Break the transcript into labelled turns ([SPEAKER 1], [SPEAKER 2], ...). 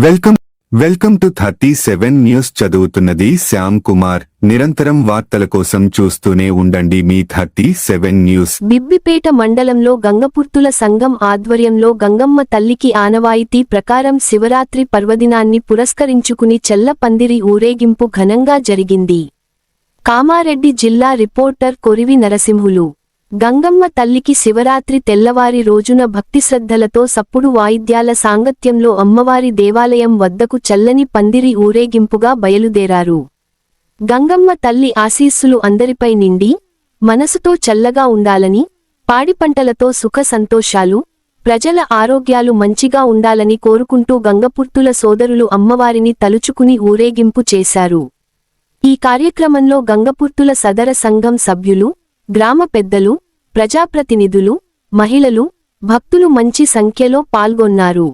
[SPEAKER 1] Welcome to 37 news. చదువుతున్నది శ్యామ్ కుమార్. నిరంతరం వార్తల కోసం చూస్తూనే ఉండండి మీ 37 న్యూస్.
[SPEAKER 2] బిబ్బిపేట మండలంలో గంగపుర్తుల సంఘం ఆధ్వర్యంలో గంగమ్మ తల్లికి ఆనవాయితీ ప్రకారం శివరాత్రి పర్వదినాన్ని పురస్కరించుకుని చెల్ల పందిరి ఊరేగింపు ఘనంగా జరిగింది. కామారెడ్డి జిల్లా రిపోర్టర్ కొరివి నరసింహులు. గంగమ్మ తల్లికి శివరాత్రి తెల్లవారి రోజున భక్తిశ్రద్ధలతో సప్పుడు వాయిద్యాల సాంగత్యంలో అమ్మవారి దేవాలయం వద్దకు చల్లని పందిరి ఊరేగింపుగా బయలుదేరారు. గంగమ్మ తల్లి ఆశీస్సులు అందరిపై నిండి మనసుతో చల్లగా ఉండాలని, పాడిపంటలతో సుఖ సంతోషాలు, ప్రజల ఆరోగ్యాలు మంచిగా ఉండాలని కోరుకుంటూ గంగపుర్తుల సోదరులు అమ్మవారిని తలుచుకుని ఊరేగింపు చేశారు. ఈ కార్యక్రమంలో గంగపుర్తుల సదర సంఘం సభ్యులు, గ్రామ పెద్దలు, ప్రజాప్రతినిధులు, మహిళలు, భక్తులు మంచి సంఖ్యలో పాల్గొన్నారు.